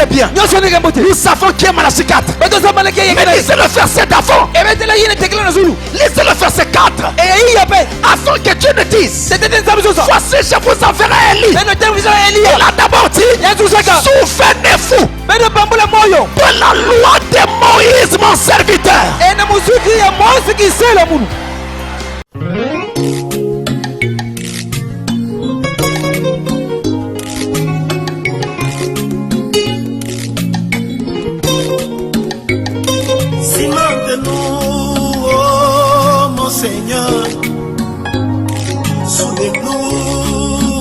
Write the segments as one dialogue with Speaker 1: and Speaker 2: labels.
Speaker 1: est bien. Nous savons qui est Malachie 4. Mais lisez le verset d'avant. Lisez le verset 4. Afin que Dieu ne dise, voici je vous enverrai Élie. Il a d'abord dit, souvenez-vous de la loi de Moïse mon serviteur.
Speaker 2: Souvenez-nous, oh mon Seigneur, souvenez-nous,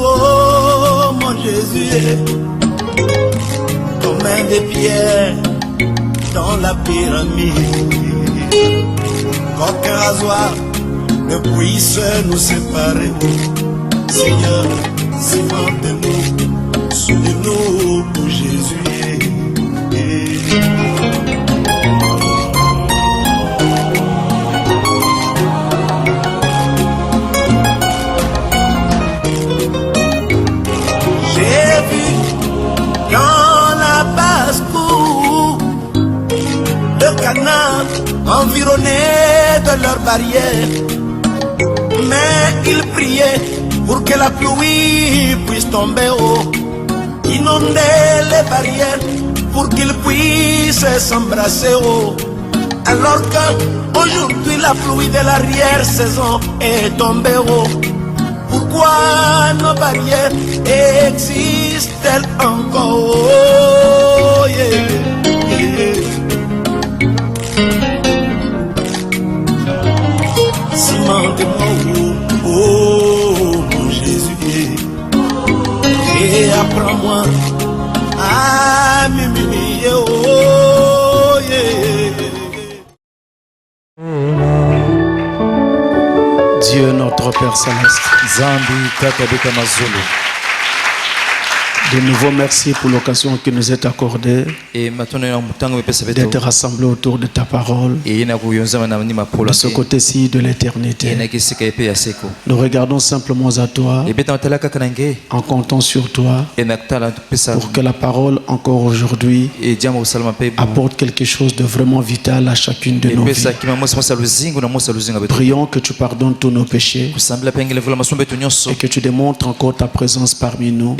Speaker 2: oh mon Jésus, comme un des pierres dans la pyramide, qu'aucun rasoir ne puisse nous séparer. Seigneur, souvenez-nous, souvenez-nous pour Jésus. Environnés de leurs barrières, mais ils priaient pour que la pluie puisse tomber haut, inonder les barrières pour qu'ils puissent s'embrasser haut. Alors qu'aujourd'hui la pluie de l'arrière-saison est tombée haut, pourquoi nos barrières existent-elles encore? Oh, yeah, yeah. Demande-moi, oh mon Jésus, et apprends-moi à m'aimer, oh yeah.
Speaker 3: Dieu notre Père Céleste, de nouveau merci pour l'occasion qui nous est accordée d'être rassemblés autour de ta parole de ce côté-ci de l'éternité. Nous regardons simplement à toi en comptant sur toi pour que la parole encore aujourd'hui apporte quelque chose de vraiment vital à chacune de nos vies. Prions que tu pardonnes tous nos péchés et que tu démontres encore ta présence parmi nous.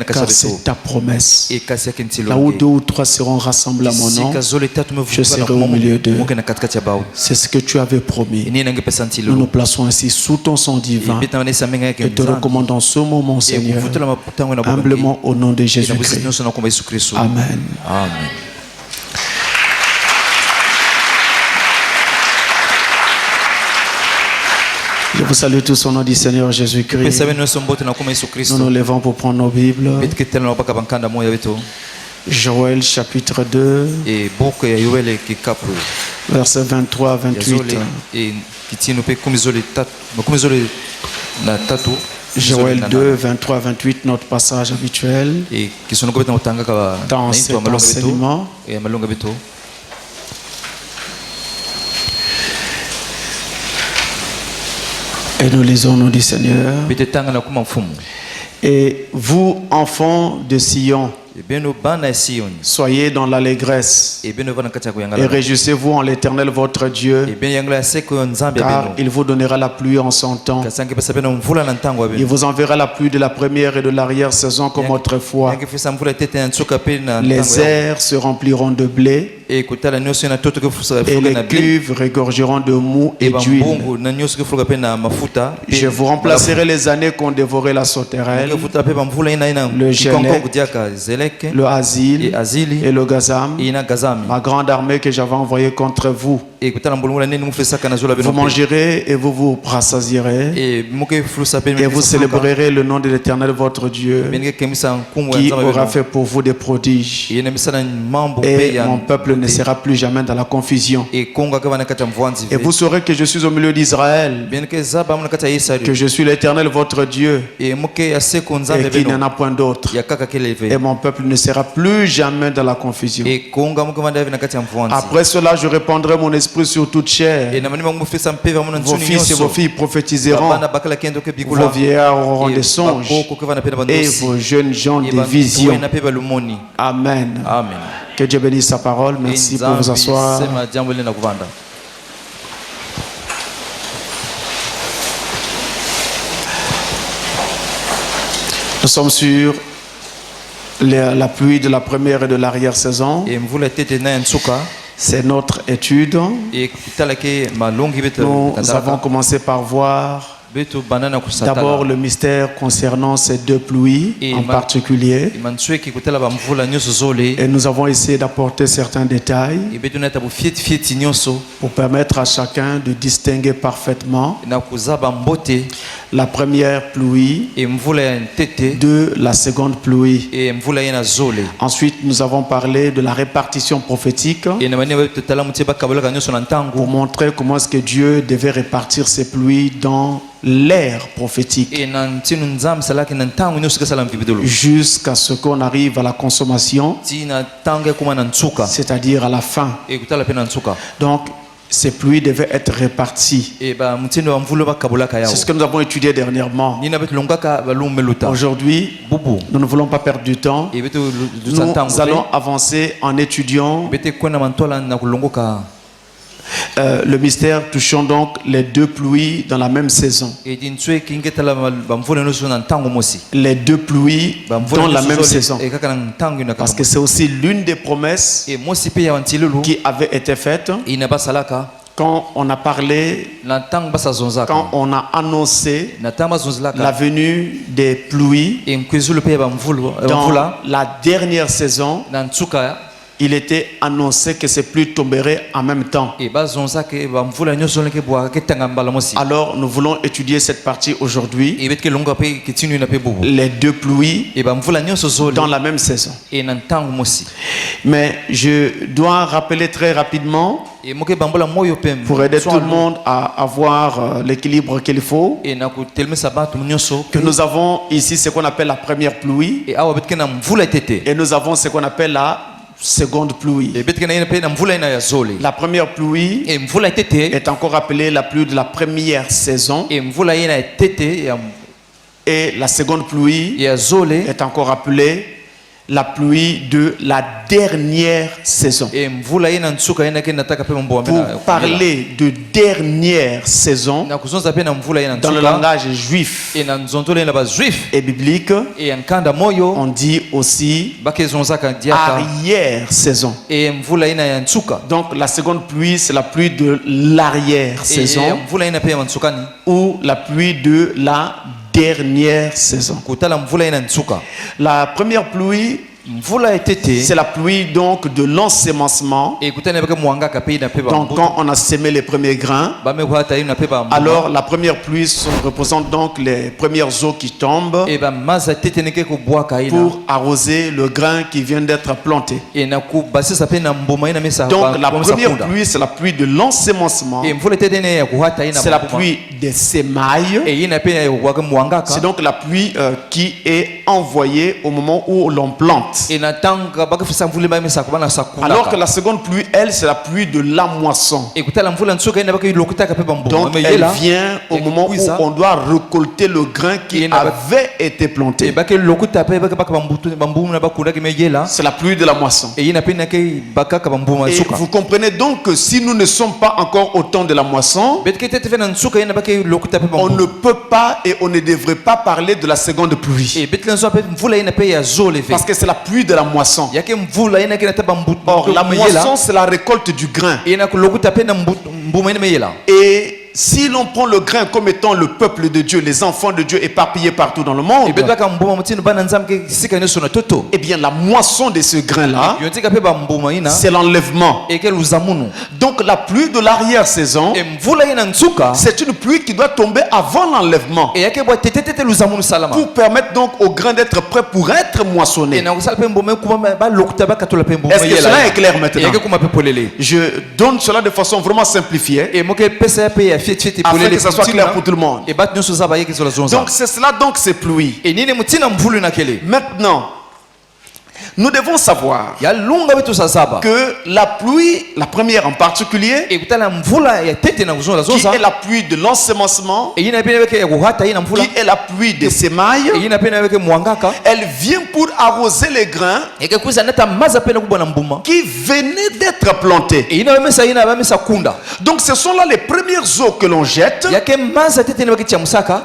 Speaker 3: Car c'est ta promesse. Là où 2 ou 3 seront rassemblés à mon nom, je serai au milieu d'eux. C'est ce que tu avais promis. Nous nous plaçons ainsi sous ton sang divin et te recommandons ce moment, Seigneur, humblement au nom de Jésus-Christ. Amen.
Speaker 4: Amen.
Speaker 3: Je vous salue tous au nom du Seigneur Jésus-Christ. Nous nous levons pour prendre nos Bibles. Joël chapitre 2, versets 23 à 28. Joël 2, 23 à 28, notre passage habituel dans cet enseignement. Et nous lisons au nom du Seigneur. Et vous, enfants de Sion, soyez dans l'allégresse et réjouissez-vous en l'Éternel votre Dieu, car il vous donnera la pluie en son temps. Il vous enverra la pluie de la première et de l'arrière-saison comme autrefois. Les airs se rempliront de blé et les cuves regorgeront de mou et d'huile. Je vous remplacerai les années qu'ont dévoré la sauterelle, le gelec, le asile et le gazam, ma grande armée que j'avais envoyée contre vous. Vous mangerez et vous vous rassasierez et vous célébrerez le nom de l'Éternel votre Dieu qui aura fait pour vous des prodiges. Et mon peuple ne sera plus jamais dans la confusion. Et vous saurez que je suis au milieu d'Israël, que je suis l'Éternel votre Dieu et qu'il n'y en a point d'autre. Et mon peuple ne sera plus jamais dans la confusion. Après cela, je répandrai mon esprit Saint-Esprit sur toute chair. Vos fils et vos filles prophétiseront. Vos vieillards auront des songes. Et vos jeunes gens des visions. Amen.
Speaker 4: Amen.
Speaker 3: Que Dieu bénisse sa parole. Merci pour vous asseoir. Nous sommes sur la pluie de la première et de l'arrière-saison. C'est notre étude. Nous avons commencé par voir d'abord le mystère concernant ces deux pluies en particulier. Et nous avons essayé d'apporter certains détails pour permettre à chacun de distinguer parfaitement la première pluie de la seconde pluie. Ensuite, nous avons parlé de la répartition prophétique pour montrer comment est-ce que Dieu devait répartir ses pluies dans l'ère prophétique jusqu'à ce qu'on arrive à la consommation, c'est-à-dire à la fin. Donc, ces pluies devaient être réparties. C'est ce que nous avons étudié dernièrement. Aujourd'hui, nous ne voulons pas perdre du temps. Nous allons avancer en étudiant le mystère touchant donc les deux pluies dans la même saison. Les deux pluies dans la même saison. Parce que c'est aussi l'une des promesses qui avait été faite quand on a parlé, quand on a annoncé la venue des pluies dans la dernière saison. Il était annoncé que ces pluies tomberaient en même temps. Alors nous voulons étudier cette partie aujourd'hui. Les deux pluies dans la même saison. Mais je dois rappeler très rapidement, pour aider tout le monde à avoir l'équilibre qu'il faut, que nous avons ici ce qu'on appelle la première pluie et nous avons ce qu'on appelle la seconde pluie. La première pluie est encore appelée la pluie de la première saison. Et la seconde pluie est encore appelée la pluie de la dernière saison. Pour parler de dernière saison dans le langage juif et biblique, on dit aussi arrière saison. Donc la seconde pluie, c'est la pluie de l'arrière saison ou la pluie de la dernière saison. La première pluie, c'est la pluie donc de l'ensemencement. Donc quand on a semé les premiers grains, alors la première pluie représente donc les premières eaux qui tombent pour arroser le grain qui vient d'être planté. Donc la première pluie, c'est la pluie de l'ensemencement. C'est la pluie des semailles. C'est donc la pluie qui est envoyée au moment où l'on plante. Alors que la seconde pluie, elle, c'est la pluie de la moisson. Donc elle vient au moment où on doit récolter le grain qui avait été planté. C'est la pluie de la moisson. Et vous comprenez donc que si nous ne sommes pas encore au temps de la moisson, on ne peut pas et on ne devrait pas parler de la seconde pluie. Parce que c'est la pluie de la moisson. Or, la moisson, c'est la récolte du grain. Et si l'on prend le grain comme étant le peuple de Dieu, les enfants de Dieu éparpillés partout dans le monde, eh bien la moisson de ce grain-là, c'est l'enlèvement. Donc la pluie de l'arrière-saison, c'est une pluie qui doit tomber avant l'enlèvement pour permettre donc au grain d'être prêt pour être moissonné. Est-ce que cela est clair maintenant? Je donne cela de façon vraiment simplifiée afin que ça soit clair pour tout le monde. Donc c'est cela, donc ces pluies. Maintenant, Nous devons savoir que la pluie, la première en particulier, qui est la pluie de l'ensemencement, qui est la pluie des semailles, elle vient pour arroser les grains qui venaient d'être plantés. Donc ce sont là les premières eaux que l'on jette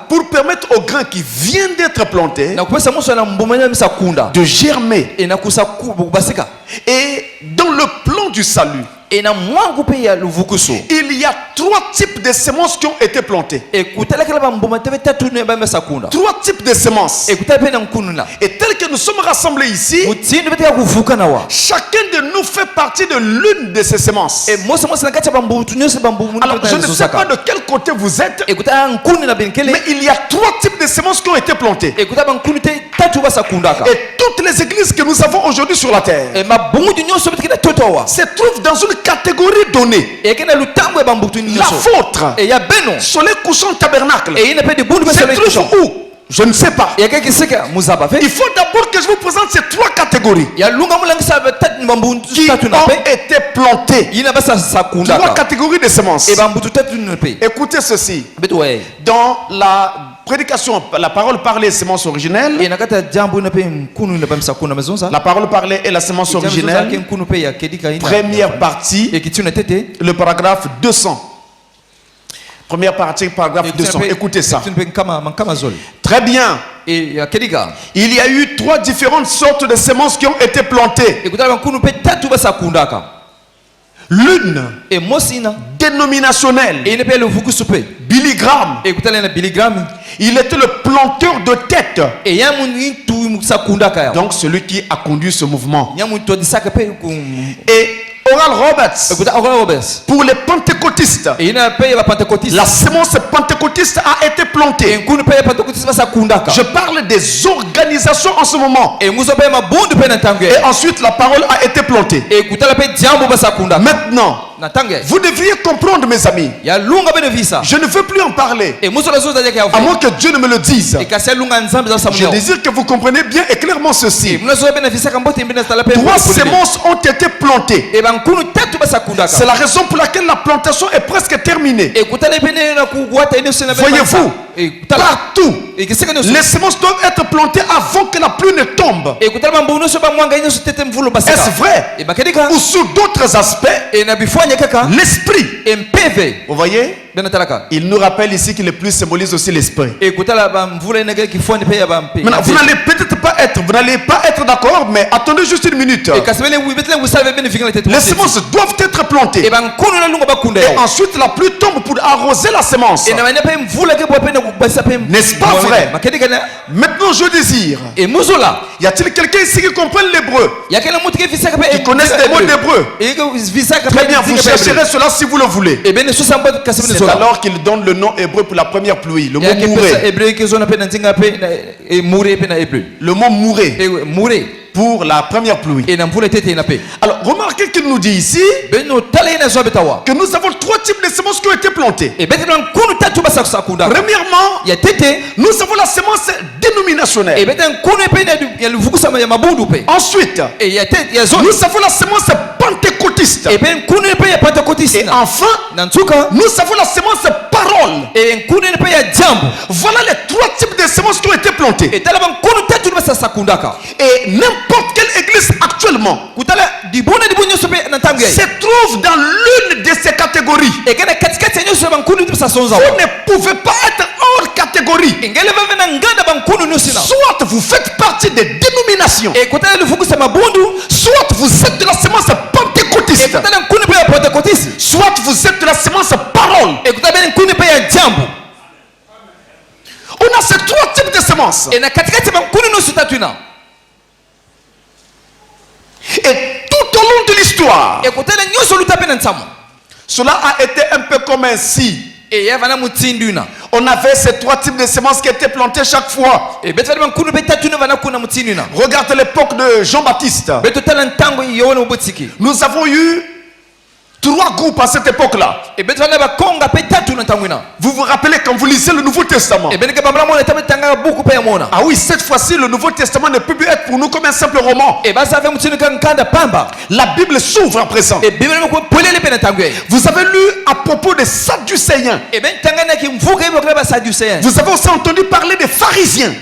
Speaker 3: pour permettre aux grains qui viennent d'être plantés de germer. Et dans le plan du salut, il y a 3 types de semences qui ont été plantées. 3 types de semences. Et tel que nous sommes rassemblés ici, chacun de nous fait partie de l'une de ces semences. Alors, je ne sais pas de quel côté vous êtes, mais il y a 3 types de semences qui ont été plantées. Et toutes les églises que nous avons aujourd'hui sur la terre se trouvent dans une catégorie donnée. La vôtre, Soleil couchant tabernacle, se trouve où? Je ne sais pas. Il faut d'abord que je vous présente ces 3 catégories qui ont été plantées. 3 catégories de semences. Écoutez ceci. Dans la prédication, la parole parlée est semences originelles. La parole parlée est la semence originelle. Première partie, le paragraphe 200. Première partie, paragraphe 200. Écoutez ça. Très bien. Il y a eu 3 différentes sortes de semences qui ont été plantées. L'une dénominationnelle, Billy Graham. Il était le planteur de tête. Donc celui qui a conduit ce mouvement. Et Oral Roberts, pour les pentecôtistes, la semence pentecôtiste a été plantée. Je parle des organisations en ce moment. Et ensuite la parole a été plantée. Maintenant, vous devriez comprendre, mes amis, je ne veux plus en parler à moins que Dieu ne me le dise. Je désire que vous compreniez bien et clairement ceci. 3 semences ont été plantées. C'est la raison pour laquelle la plantation est presque terminée. Voyez-vous, partout, les semences doivent être plantées avant que la pluie ne tombe. Est-ce vrai? Ou sous d'autres aspects, l'esprit. Vous voyez? Il nous rappelle ici que les pluies symbolisent aussi l'esprit. Maintenant, vous n'allez peut-être pas être d'accord, mais attendez juste une minute. Les semences doivent être plantées. Et ensuite la pluie tombe pour arroser la semence. N'est-ce pas vrai? Maintenant je désire. Y a-t-il quelqu'un ici qui comprenne l'hébreu? Qui connaissent les mots d'hébreu? Très bien, vous chercherez cela si vous le voulez. C'est alors qu'il donne le nom hébreu pour la première pluie. Le mot mouré. Le mot mouré pour la première pluie. Alors remarquez qu'il nous dit ici que nous avons 3 types de semences qui ont été plantées. Premièrement, nous avons la semence dénominationnelle. Ensuite, nous avons la semence pentecôtiste. Et enfin, nous avons la semence parole. Voilà les 3 types de semences qui ont été plantées. Et n'importe quelle église actuellement se trouve dans l'une de ces catégories. Vous ne pouvez pas être hors catégorie. Soit vous faites partie des dénominations, soit vous êtes de la semence pentecôtiste, soit vous êtes de la semence parole. On a ces 3 types de semences. Et tout au long de l'histoire, cela a été un peu comme ainsi. On avait ces 3 types de semences qui étaient plantées chaque fois. Regarde l'époque de Jean-Baptiste. Nous avons eu 3 groupes à cette époque-là. Vous vous rappelez quand vous lisez le Nouveau Testament? Ah oui, cette fois-ci, le Nouveau Testament ne peut plus être pour nous comme un simple roman. La Bible s'ouvre à présent. Vous avez lu à propos des Sadducéens. Vous avez aussi entendu parler des pharisiens.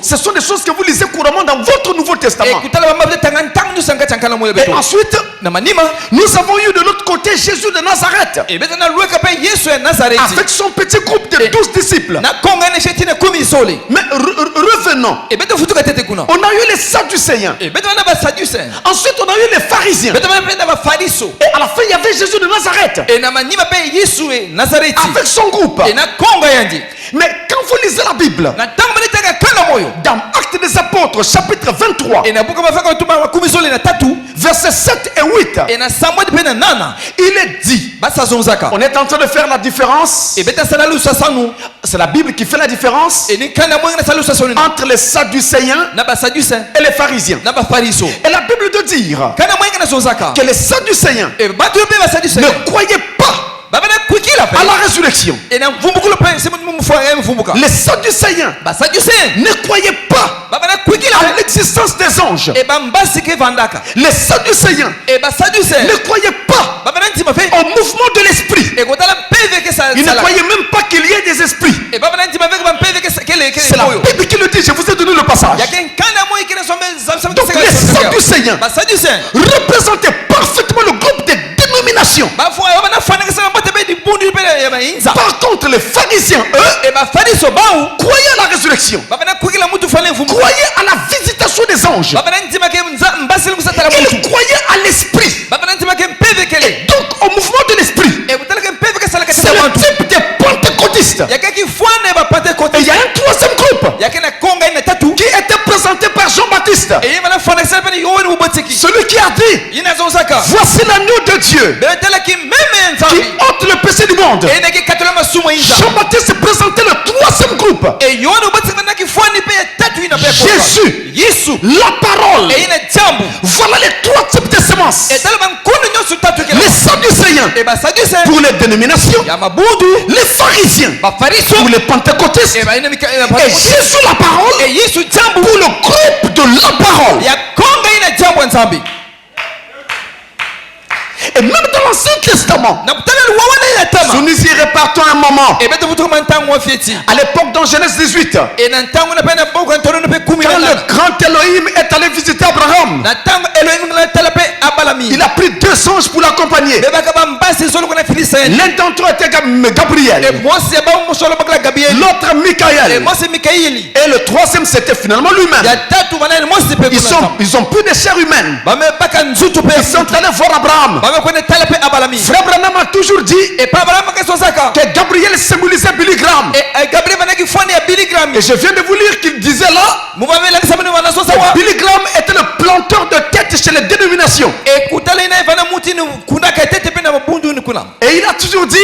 Speaker 3: Ce sont des choses que vous lisez couramment dans votre Nouveau Testament. Et ensuite, nous avons eu de l'autre côté Jésus de Nazareth, avec son petit groupe de 12 disciples. Mais revenons. On a eu les Sadducéens. Ensuite on a eu les pharisiens. Et à la fin il y avait Jésus de Nazareth avec son groupe. Mais quand vous lisez la Bible, dans Actes des Apôtres chapitre 23, versets 7 et 8, il est dit, on est en train de faire la différence. C'est la Bible qui fait la différence entre les Sadducéens et les pharisiens. Et la Bible de dire que les Sadducéens ne croyaient pas à la résurrection. Les Sadducéens ne croyaient pas à l'existence des anges. Les Sadducéens ne croyaient pas au mouvement de l'esprit. Ils ne croyaient même pas qu'il y ait des esprits. C'est la Bible qui le dit. Je vous ai donné le passage. Donc les Sadducéens représentaient parfaitement le groupe des dénominations. Par contre, les pharisiens, eux, croyaient à la résurrection, croyaient à la visitation des anges. Ils croyaient à l'esprit. Et donc au mouvement de l'esprit. C'est le type des pentecôtistes. Et il y a un troisième groupe qui était présenté par Jean-Baptiste, celui qui a dit, voici l'agneau de Dieu qui ôte le péché du monde. Jean-Baptiste présentait le troisième groupe, Jésus, la parole. Voilà les 3 types de semences. Les Sadducéens pour les dénominations, les pharisiens pour les pentecôtistes, et Jésus la parole pour le groupe de la parole. Et même dans l'Ancien Testament, si nous y répartons un moment, à l'époque dans Genèse 18, quand le grand Elohim est allé visiter Abraham, il a pris 2 anges pour l'accompagner. L'un d'entre eux était Gabriel, l'autre Michael, et le troisième c'était finalement lui-même. Ils ont plus de chair humaine. Ils sont allés voir Abraham. Frère Branham a toujours dit que Gabriel symbolisait Billy Graham. Et je viens de vous lire qu'il disait là que Billy Graham était le planteur de tête chez les dénominations. Et il a toujours dit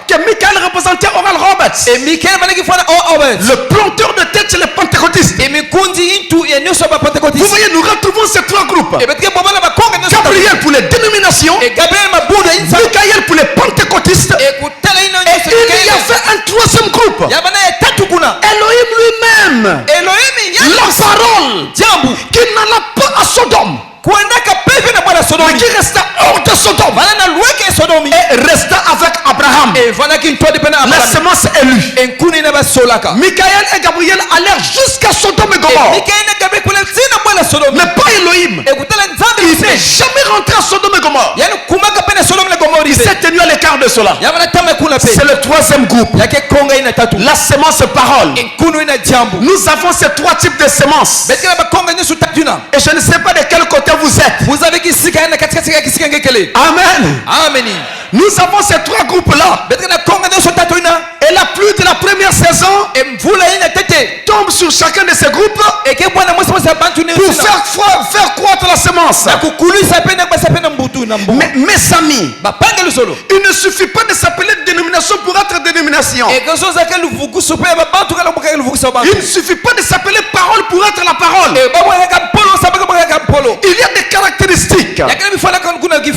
Speaker 3: que Michael représentait Oral Roberts, le planteur de tête chez les pentecôtistes. Vous voyez, nous retrouvons ces 3 groupes. Gabriel pour les dénominations, Michael pour les pentecôtistes, et il y avait un troisième groupe, Elohim lui-même, la parole, qui n'alla pas à Sodome, mais qui resta hors de Sodome et resta avec Abraham, la semence élue. Michael et Gabriel allèrent jusqu'à Sodome et Gomorrhe, mais pas Elohim. Il n'est jamais rentré à Sodome et Gomorrhe. Il s'est tenu à l'écart de cela. C'est le troisième groupe, la semence parole. Nous avons ces 3 types de semences, et je ne sais pas de quel côté vous êtes. Amen. Nous avons ces 3 groupes-là. Et la pluie de la première saison tombe sur chacun de ces groupes pour faire croître la semence. Mais mes amis, il ne suffit pas de s'appeler dénomination pour être dénomination. Il ne suffit pas de s'appeler parole pour être la parole. Il y a des caractéristiques qui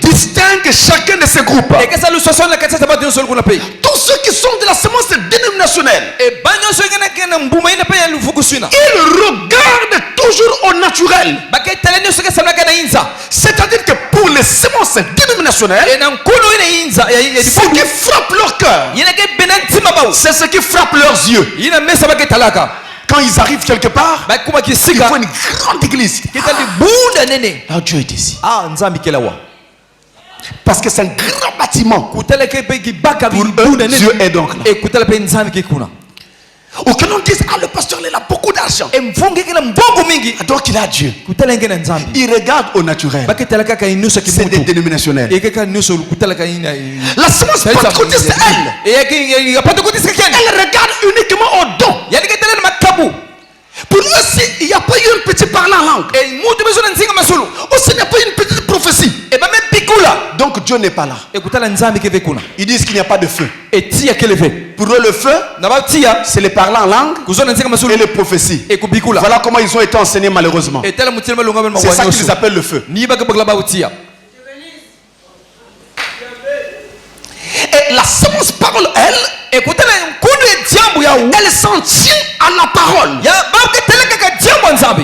Speaker 3: distingue chacun de ces groupes. Tous ceux qui sont de la semence dénominationnelle, ils regardent toujours au naturel. C'est-à-dire que pour les semences dénominationnelles, ce qui frappe leur cœur, c'est ce qui frappe leurs yeux. Quand ils arrivent quelque part, ils voient une grande église. Ah, Dieu est ici. Parce que c'est un grand bâtiment. Pour eux, Dieu est donc là. Ou que l'on dise, ah, le pasteur il a beaucoup d'argent, donc il a Dieu. Il regarde au naturel. C'est des dénominationnels. La semence pentecôtiste, elle regarde uniquement au don. Pour eux, il n'y a pas eu un petit parler en langue, aussi il n'y a pas eu une petite prophétie, donc Dieu n'est pas là. Ils disent qu'il n'y a pas de feu. Pour eux, le feu, c'est les parler en langue et les prophéties. Voilà comment ils ont été enseignés malheureusement. C'est ça qu'ils appellent le feu. Et la semence parole, elle s'en tient à la parole.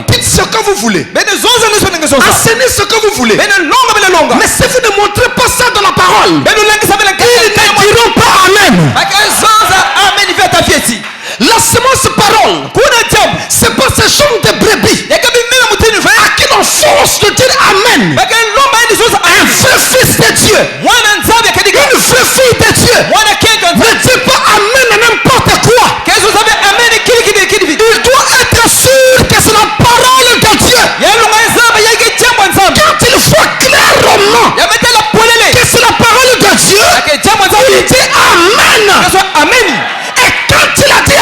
Speaker 3: Dites ce que vous voulez, enseignez ce que vous voulez, mais si vous ne montrez pas ça dans la parole, ils ne diront pas amen. La semence parole, c'est pas ce genre de brebis à qui l'on force de dire amen. Un vrai fils de Dieu, une vraie fille de Dieu ne dit pas amen à n'importe quoi. Il doit être sûr que c'est la parole de Dieu. Quand il faut clairement que c'est la parole de Dieu, il dit amen. Et quand il a dit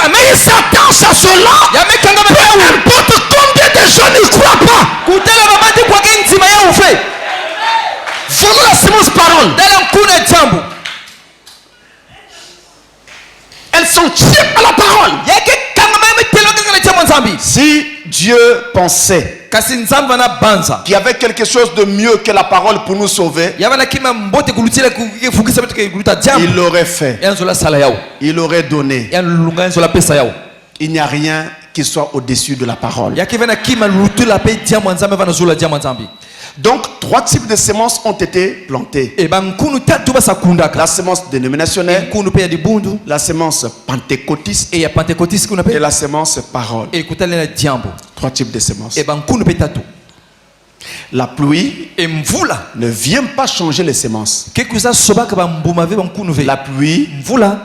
Speaker 3: amen, il s'attache à cela. Peu importe combien de gens n'y croient pas. Voilà la semence parole. Elles sont tiennes à la parole. Si Dieu pensait qu'il y avait quelque chose de mieux que la parole pour nous sauver, il l'aurait fait. Il l'aurait donné. Il n'y a rien qui soit au-dessus de la parole. Donc, 3 types de semences ont été plantées. La semence dénominationnelle, la semence pentecôtiste et la semence parole. 3 types de semences. La pluie ne vient pas changer les semences. La pluie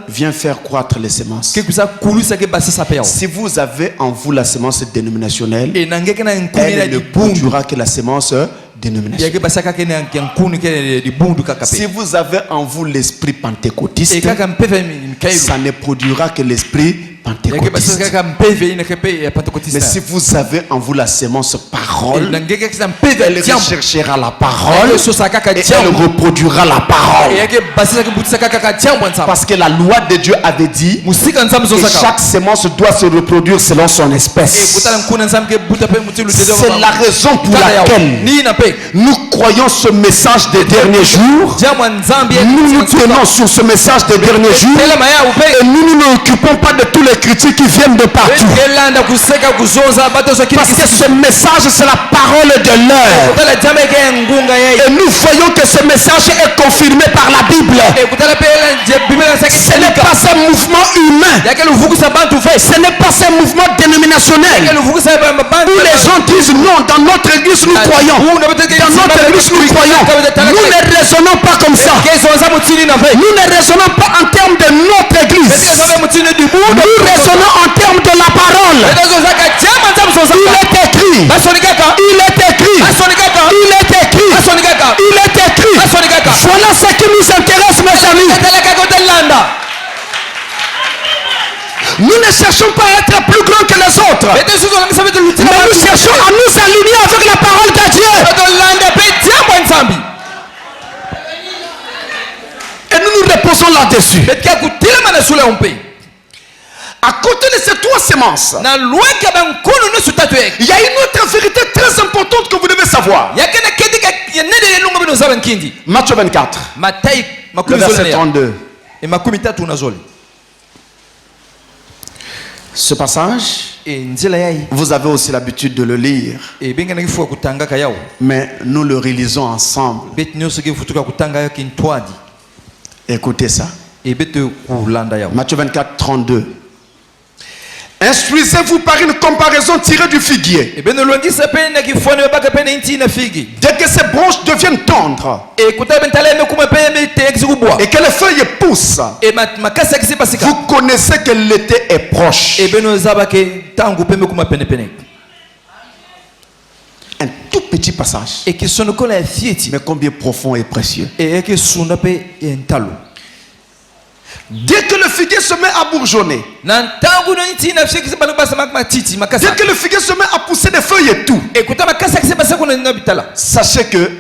Speaker 3: vient faire croître les semences. Si vous avez en vous la semence dénominationnelle, elle ne produira que la semence dénominationnelle. Si vous avez en vous l'esprit pentecôtiste, ça ne produira que l'esprit pentecôtiste. Mais si vous avez en vous la semence parole, elle recherchera la parole et elle reproduira la parole. Parce que la loi de Dieu avait dit que chaque semence doit se reproduire selon son espèce. C'est la raison pour laquelle nous croyons ce message des derniers jours. Nous nous tenons sur ce message des derniers jours et nous ne nous occupons pas de tous les critiques qui viennent de partout. Parce que ce message, c'est la parole de l'heure. Et nous voyons que ce message est confirmé par la Bible. Ce n'est pas un mouvement humain. Ce n'est pas un mouvement dénominationnel où les gens disent non, dans notre église nous croyons. Dans notre église nous croyons. Nous ne raisonnons pas comme ça. Nous ne raisonnons pas en termes de notre église. Nous raisonnons en termes de la parole. Il est écrit. Il est écrit. Il est écrit. Il est écrit. Voilà ce qui nous intéresse, mes amis. Nous ne cherchons pas à être plus grands que les autres, mais nous cherchons à nous aligner avec la parole de Dieu. Et nous nous reposons là-dessus. À côté de ces 3 semences, il y a une autre vérité très importante que vous devez savoir. Matthieu 24. Le verset 32. Ce passage, vous avez aussi l'habitude de le lire. Mais nous le relisons ensemble. Écoutez ça. Matthieu 24, 32. Instruisez-vous par une comparaison tirée du figuier. Dès que ces branches deviennent tendres et que les feuilles poussent, vous connaissez que l'été est proche. Un tout petit passage, mais combien profond et précieux. Dès que le figuier se met à bourgeonner, dès que le figuier se met à pousser des feuilles et tout, sachez que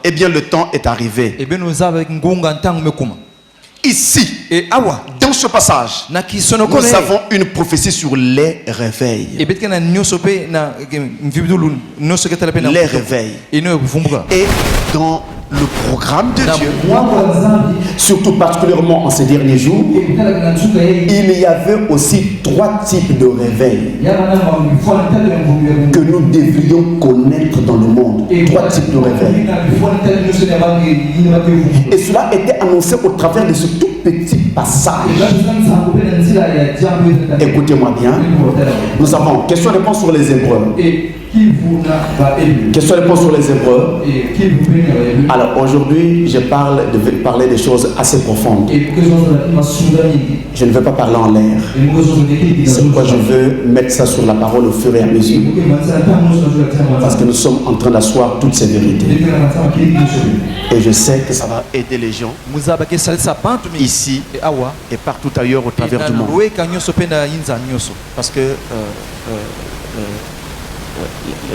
Speaker 3: eh bien, le temps est arrivé. Ici, dans ce passage, nous avons une prophétie sur les réveils. Les réveils. Et dans le programme de Dieu, surtout particulièrement en ces derniers jours, il y avait aussi 3 types de réveils que nous devrions connaître dans le monde. 3 types de réveils. Et cela était annoncé au travers de ce tout petit passage. Écoutez-moi bien. Nous avons question-réponse sur les Hébreux. Question-réponse sur les Hébreux. Alors aujourd'hui, je vais parler des choses assez profondes. Je ne veux pas parler en l'air. C'est pourquoi je veux mettre ça sur la parole au fur et à mesure. Parce que nous sommes en train d'asseoir toutes ces vérités. Et je sais que ça va aider les gens ici et partout ailleurs au travers du monde. Parce que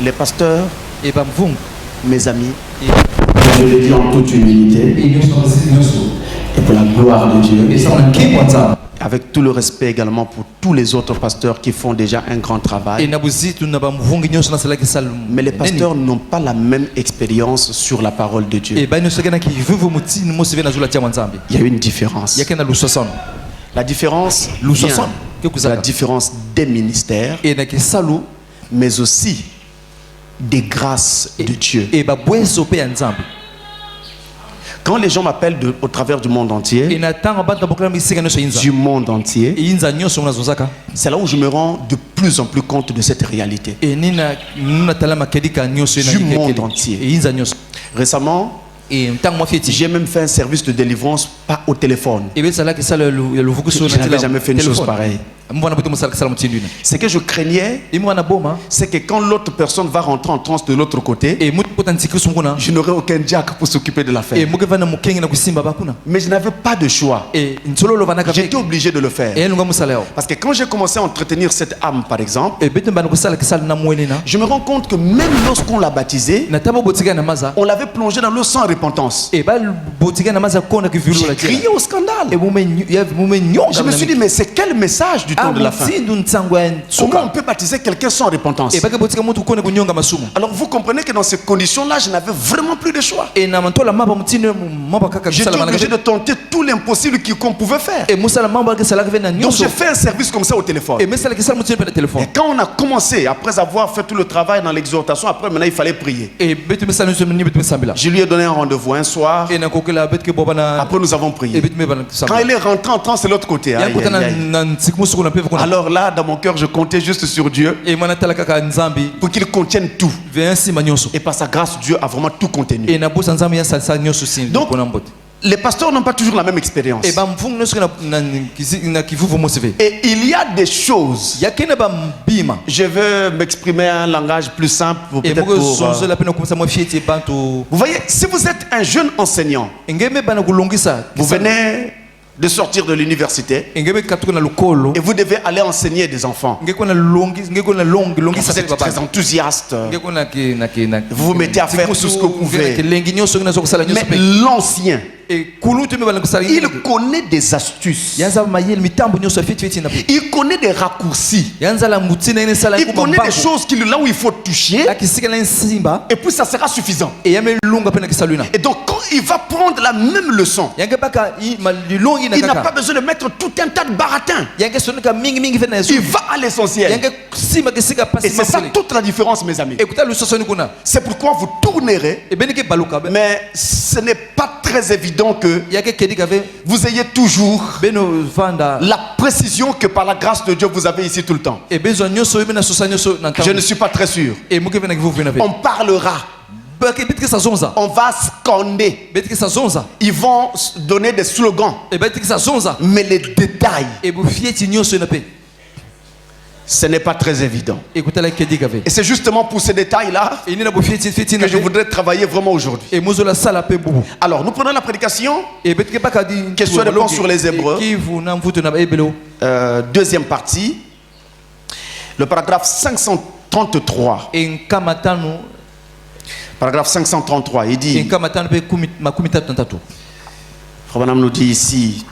Speaker 3: les pasteurs, mes amis, je le dis en toute humilité et pour la gloire de Dieu, avec tout le respect également pour tous les autres pasteurs qui font déjà un grand travail. Mais les pasteurs n'ont pas la même expérience sur la parole de Dieu. Il y a une différence. La différence vient de la différence des ministères, mais aussi des grâces de Dieu. Quand les gens m'appellent au travers du monde entier, c'est là où je me rends de plus en plus compte de cette réalité. Du monde entier. Récemment, j'ai même fait un service de délivrance, pas au téléphone. Je n'avais jamais fait une chose pareille. Ce que je craignais, c'est que quand l'autre personne va rentrer en transe de l'autre côté, je n'aurai aucun diacre pour s'occuper de l'affaire. Mais je n'avais pas de choix. J'étais obligé de le faire. Parce que quand j'ai commencé à entretenir cette âme, par exemple, je me rends compte que même lorsqu'on l'a baptisé, on l'avait plongé dans le sang repentance. J'ai crié au scandale. Je me suis dit, mais c'est quel message du temps de la fin? Comment on peut baptiser quelqu'un sans repentance? Alors vous comprenez que dans ces conditions-là, je n'avais vraiment plus de choix. J'étais obligé de tenter tout l'impossible qu'on pouvait faire. Donc j'ai fait un service comme ça au téléphone. Et quand on a commencé, après avoir fait tout le travail dans l'exhortation, après maintenant il fallait prier. Je lui ai donné un rendez-vous un soir. Après nous avons prié. Quand il est rentré en transe, c'est l'autre côté. Alors là, dans mon cœur, je comptais juste sur Dieu pour qu'il contienne tout. Et par sa grâce, Dieu a vraiment tout contenu. Donc, les pasteurs n'ont pas toujours la même expérience. Et il y a des choses. Je veux m'exprimer un langage plus simple. Vous voyez, si vous êtes un jeune enseignant, vous venez de sortir de l'université et vous devez aller enseigner des enfants. Vous êtes très enthousiaste. Vous vous mettez à faire tout ce que vous pouvez. Mais l'ancien
Speaker 2: Il connaît des astuces. Il connaît des raccourcis. Il connaît des choses là où il faut toucher. Et puis ça sera suffisant. Et donc quand il va prendre la même leçon, il n'a pas besoin de mettre tout un tas de baratins. Il va à l'essentiel. Et c'est ça toute la différence, mes amis. C'est pourquoi vous tournerez, mais ce n'est pas très évident que vous ayez toujours la précision que par la grâce de Dieu vous avez ici tout le temps. Je ne suis pas très sûr. On parlera. On va scander. Ils vont donner des slogans. Mais les détails, ce n'est pas très évident. Et c'est justement pour ces détails-là que je voudrais travailler vraiment aujourd'hui. Alors, nous prenons la prédication. Question et réponse sur les Hébreux. Deuxième partie. Le paragraphe 533. Paragraphe 533, il dit, Frère nous dit ici,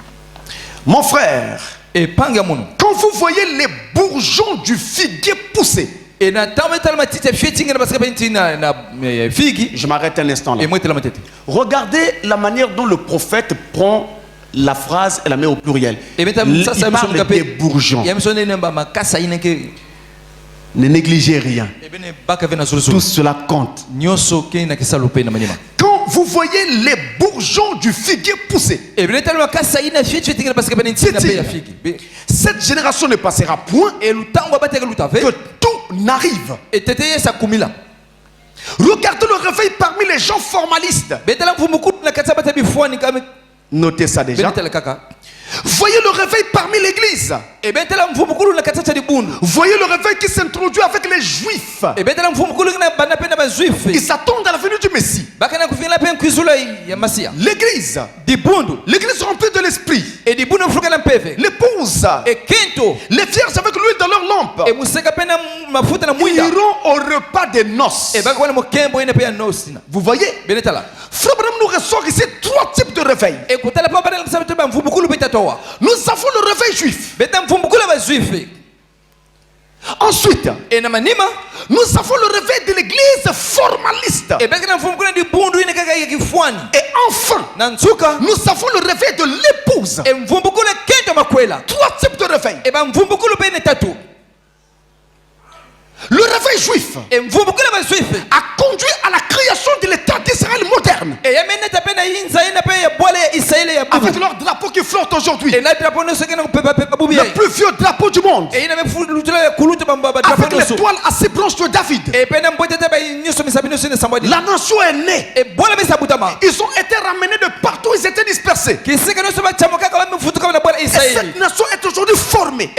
Speaker 2: mon frère, quand vous voyez les bourgeons du figuier pousser, je m'arrête un instant là. Regardez la manière dont le prophète prend la phrase et la met au pluriel. Il parle des bourgeons. Ne négligez rien. Tout cela compte. Quand vous voyez les bourgeons du figuier pousser, cette génération ne passera point que tout n'arrive. Regardez le réveil parmi les gens formalistes. Notez ça déjà. Voyez le réveil parmi l'église. Voyez le réveil qui s'introduit avec les juifs. Ils s'attendent à la venue du Messie. L'église remplie de l'esprit. L'épouse. Les vierges avec l'huile dans leur lampe. Ils iront au repas des noces. Vous voyez? Frère Branham nous ressort ici 3 types de réveil. Nous avons le réveil juif. Ensuite, nous avons le réveil de l'église formaliste. Et enfin, nous avons le réveil de l'épouse. 3 types de réveil. Le réveil juif a conduit à la création de l'État d'Israël moderne. Avec leur drapeau qui flotte aujourd'hui. Le plus vieux drapeau du monde. Avec l'étoile à 6 branches de David. La nation est née. Ils ont été ramenés de partout, ils étaient dispersés. Et cette nation est aujourd'hui formée.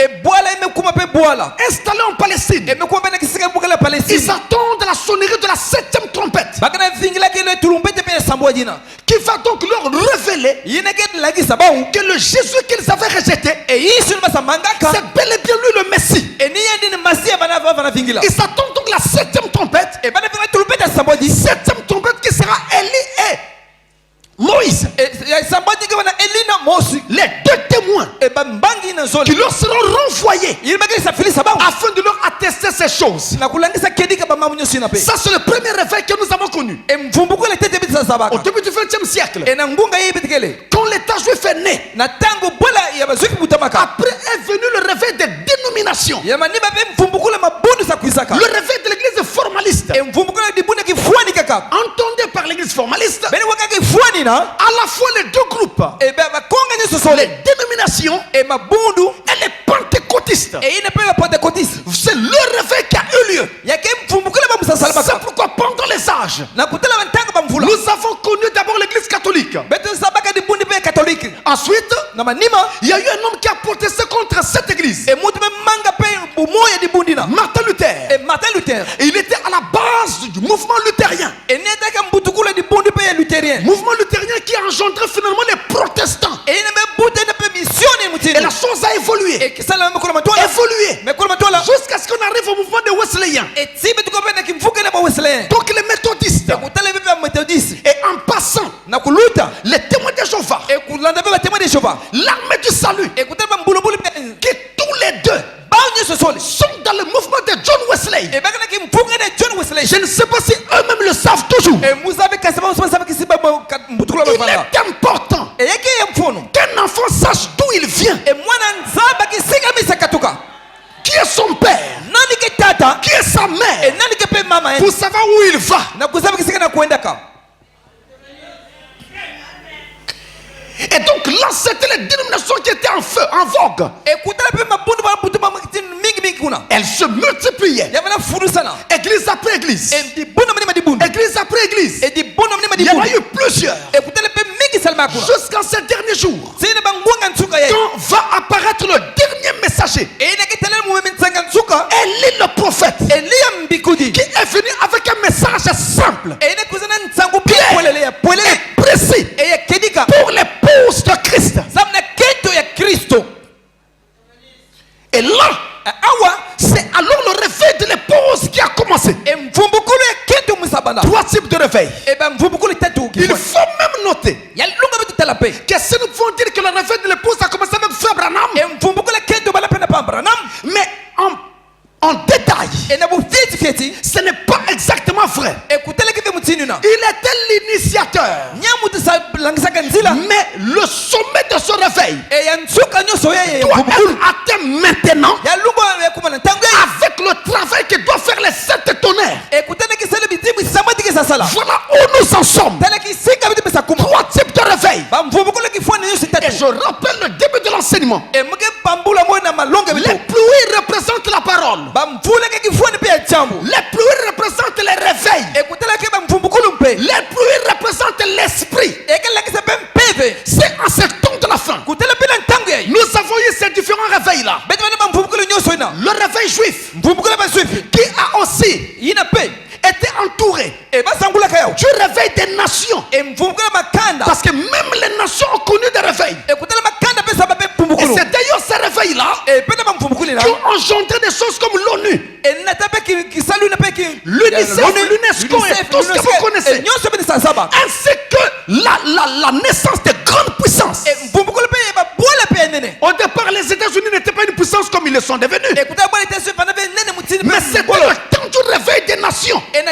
Speaker 2: Installée en Palestine. Ils attendent la sonnerie de la 7e trompette, qui va donc leur révéler que le Jésus qu'ils avaient rejeté, c'est bel et bien lui le Messie. Ils attendent donc la 7e trompette, 7e trompette qui sera Élie et Moïse, les 2 témoins qui leur seront renvoyés afin de leur attester ces choses. Ça c'est le premier réveil que nous avons connu au début du 20e siècle, quand l'État juif est né. Après est venu le réveil des dénominations, le réveil de l'église formaliste. Entendez par l'église formaliste à la fois les 2 groupes, les dénominations et les pentecôtistes. C'est le réveil qui a eu lieu. C'est pourquoi pendant les âges, nous avons connu d'abord l'église catholique. Ensuite, il y a eu un homme qui a protesté contre cette église, Martin Luther. Et il était à la base du mouvement luthérien. Mouvement luthérien qui a engendré finalement les protestants. Et la chose a évolué. Jusqu'à ce qu'on arrive au mouvement des Wesleyens. Donc les méthodistes. Et en passant, les témoignages
Speaker 1: l'armée du salut, qui tous les deux sont dans le mouvement de John Wesley. Je ne sais pas si eux-mêmes le savent toujours. Il est important qu'un enfant sache d'où il vient. Qui est son père? Qui est sa mère? Pour savoir où il va. Et donc là, c'était les dénominations qui étaient en feu, en vogue. Elles se multipliaient. Église après église. Église après église. Il y en a eu plusieurs. Jusqu'en ces derniers jours, quand va apparaître le dernier messager, Élie le prophète, qui est venu avec un message simple, précis, pour l'épouse de Christ. Et là, c'est alors le réveil de l'épouse qui a commencé. Trois types de réveil. Il faut même noter que si nous pouvons dire que le réveil de l'épouse a commencé avec Frère Branham, mais en détail, ce n'est pas exactement vrai. Il était l'initiateur, mais le sommet de ce réveil doit être atteint maintenant avec le travail que doit faire les 7 tonnerres. Voilà où nous en sommes. 3 types de réveil. Et je rappelle le début de l'enseignement. Les pluies représentent la parole. Les pluies représentent les réveils. Les pluies représentent l'esprit. C'est en ce temps de la fin. Nous avons eu ces différents réveils-là. Le réveil juif, qui a aussi été entouré du réveil des nations. Parce que même les nations ont connu des réveils. Et c'est d'ailleurs ces réveils-là qui ont engendré des choses comme l'ONU, l'UNICEF, l'UNESCO et tout ce que vous connaissez. Ainsi que la naissance de grandes puissances. Au départ, les États-Unis n'étaient pas une puissance comme ils le sont devenus. Mais c'était le temps du réveil des nations. Mais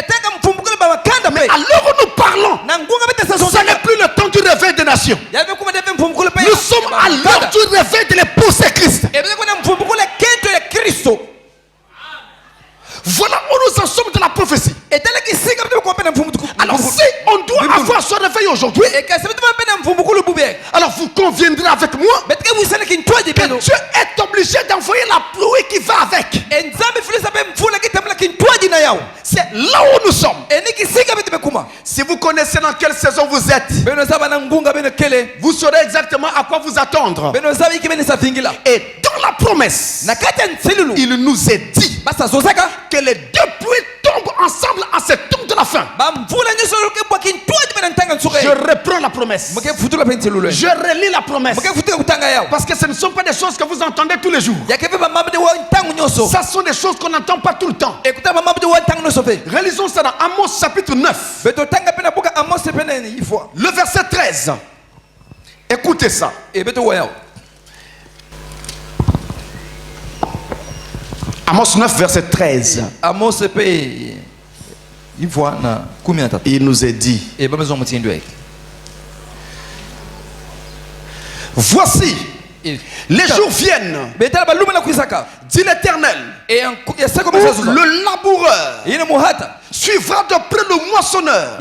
Speaker 1: à l'heure où nous parlons, ce n'est plus le temps du réveil des nations. Nous sommes à l'heure du réveil de l'épouse de Christ. Voilà où nous en sommes de la prophétie. Alors si on doit avoir ce réveil aujourd'hui, alors vous conviendrez avec moi que Dieu est obligé d'envoyer la pluie qui va avec. C'est là où nous sommes. Si vous connaissez dans quelle saison vous êtes, vous saurez exactement à quoi vous attendre. Et dans la promesse, il nous est dit que les 2 pluies tombent ensemble en ce temps de la fin. Je reprends la promesse. Je relis la promesse. Parce que ce ne sont pas des choses que vous entendez tous les jours. Ça sont des choses qu'on n'entend pas tout le temps. Relisons ça dans Amos chapitre 9. Le verset 13. Écoutez ça. Amos 9 verset 13. Il nous est dit: voici, les jours viennent, dit l'Éternel, où le laboureur suivra de près le moissonneur,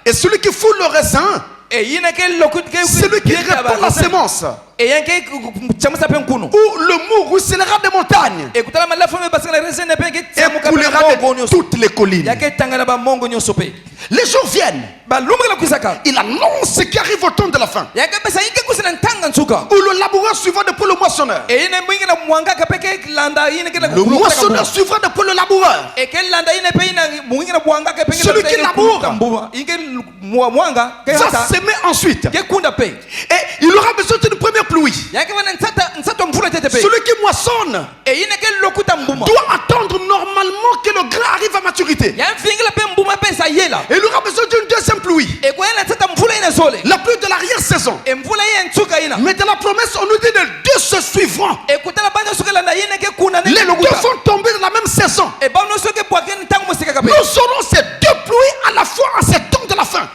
Speaker 1: et celui qui foule le raisin, celui qui répand la sémence, où le mou ruissellera des montagnes et coulera de toutes les collines. Les jours viennent. Il annonce ce qui arrive au temps de la fin, où le laboureur suivra de peu le moissonneur, le moissonneur suivra de peu le laboureur, celui qui laboure va s'aimer ensuite, et il aura besoin d'une première pluie. Celui qui moissonne doit attendre normalement que le grain arrive à maturité, et il aura besoin d'une deuxième pluie, la pluie de l'arrière.
Speaker 3: première saison. Mais dans la promesse, on nous dit les deux se suivront. Les deux vont tomber dans la même saison. Nous aurons ces deux pluies à la fois en ces temps de la fin.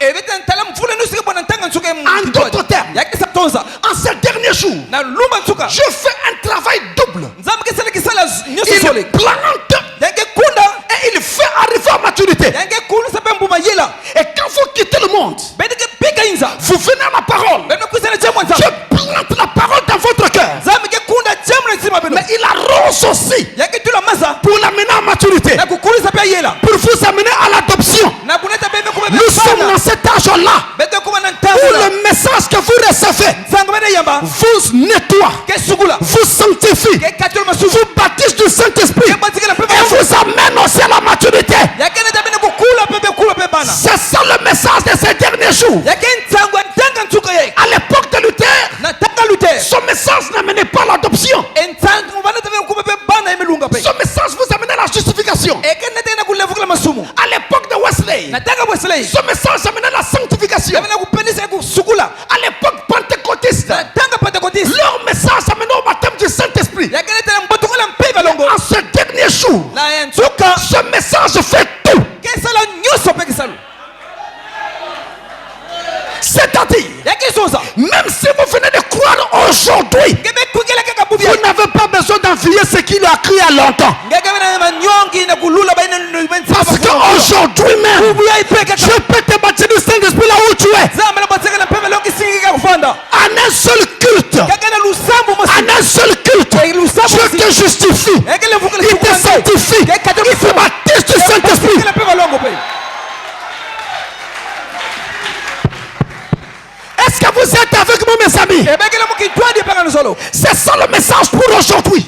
Speaker 3: En d'autres termes, en ces derniers jours, je fais un travail double. Il plante et il fait arriver à maturité. Et quand vous quittez le monde, vous venez à la parole. Je plante la parole dans votre cœur. Mais il arrose aussi pour l'amener à maturité, pour vous amener à l'adoption. Nous sommes dans cet âge-là où le message que vous recevez vous nettoie, vous sanctifie, vous baptise du Saint-Esprit et vous amène aussi à la maturité. C'est ça le message de ces derniers jours. À l'époque de Luther, son message n'amenait pas l'adoption. Son message vous amenait à la justification. À l'époque de Wesley, son message amenait à la sanctification. À l'époque pentecôtiste, leur message amenait au baptême du Saint-Esprit. En ce dernier jour, ce message fait tout. C'est-à-dire, même si vous venez de croire aujourd'hui, vous n'avez pas besoin d'envier ce qu'il a crié à longtemps. Parce qu'aujourd'hui même, je peux te baptiser du Saint-Esprit là où tu es. En un seul culte, en un seul culte, je te justifie, il te sanctifie, il te baptise du Saint-Esprit. Est-ce que vous êtes avec moi, mes amis? C'est ça le message pour aujourd'hui.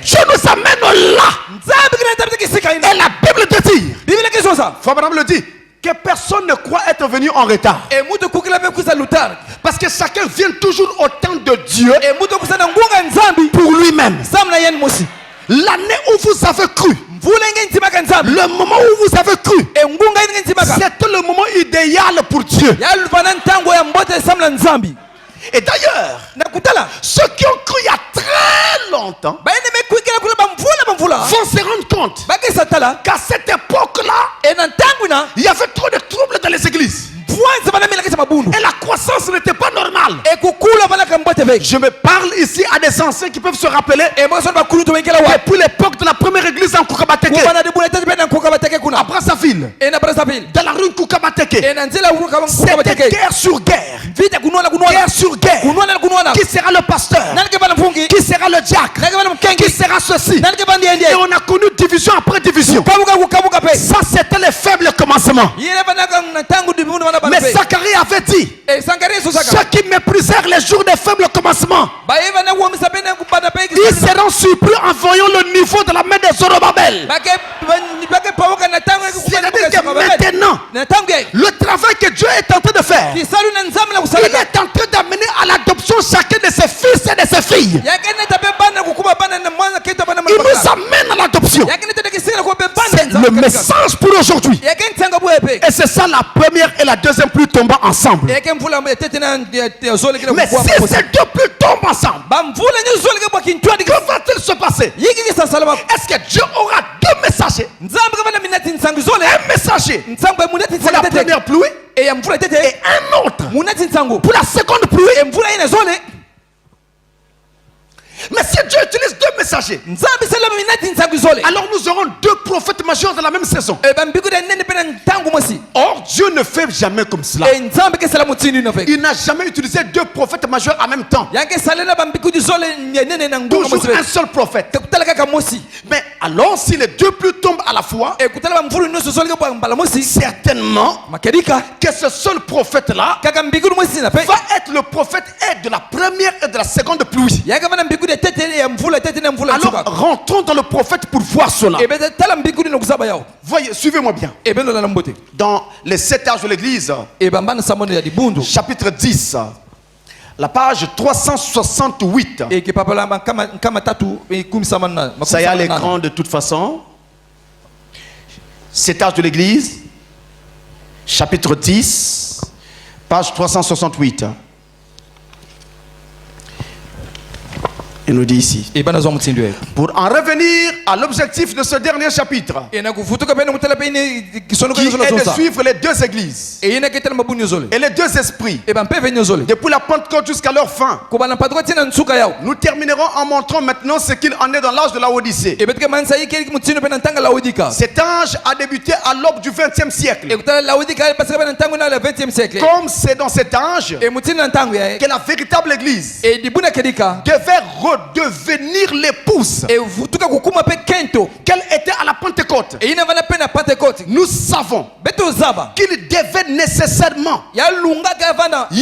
Speaker 3: Je nous amène là. Et la Bible te dit, Fabraham le dit, que personne ne croit être venu en retard. Parce que chacun vient toujours au temps de Dieu pour lui-même. L'année où vous avez cru, le moment où vous avez cru, c'était le moment idéal pour Dieu. Et d'ailleurs, ceux qui ont cru il y a très longtemps vont se rendre compte qu'à cette époque-là, il y avait trop de troubles dans les églises. Et la croissance n'était pas normale. Je me parle ici à des anciens qui peuvent se rappeler depuis l'époque de la première église en Kukabateke, à Brazzaville, dans la rue Kukabateke. C'était guerre sur guerre, guerre sur guerre. Qui sera le pasteur? Qui sera le diacre? Qui sera ceci? Et on a connu division après division. Ça, c'était les faibles commencements. Mais Zacharie avait dit, ceux qui méprisèrent les jours des faibles commencements, ils seront surpris en voyant le niveau de la main de Zorobabel. C'est-à-dire que maintenant, le travail que Dieu est en train de faire, il est en train d'amener à l'adoption chacun de ses fils et de ses filles. Il nous amène à l'adoption. C'est le message pour aujourd'hui. Et c'est ça la première et la deuxième pluie tombant ensemble. Mais si ces deux pluies tombent ensemble, que va-t-il se passer? Est-ce que Dieu aura deux messagers? Un messager pour la première pluie et un autre pour la seconde pluie. Mais si Dieu utilise deux messagers, alors nous aurons deux prophètes majeurs de la même saison. Or, Dieu ne fait jamais comme cela. Il n'a jamais utilisé deux prophètes majeurs en même temps. Toujours un seul prophète. Mais alors, si les deux pluies tombent à la fois, certainement que ce seul prophète-là va être le prophète et de la première et de la seconde pluie. Alors rentrons dans le prophète pour voir cela. Voyez, suivez-moi bien. Dans les 7 âges de l'église, chapitre 10, la page 368. Ça y est à l'écran de toute façon. 7 âges de l'église, chapitre 10, Page 368. Il nous dit ici. Pour en revenir à l'objectif de ce dernier chapitre, qui est de suivre les deux églises et les deux esprits depuis la Pentecôte jusqu'à leur fin. Nous terminerons en montrant maintenant ce qu'il en est dans l'âge de la Odyssée. Cet âge a débuté à l'aube du XXe siècle. Comme c'est dans cet âge que la véritable église devait redevenir l'épouse qu'elle était à la Pentecôte. Nous savons qu'il devait nécessairement y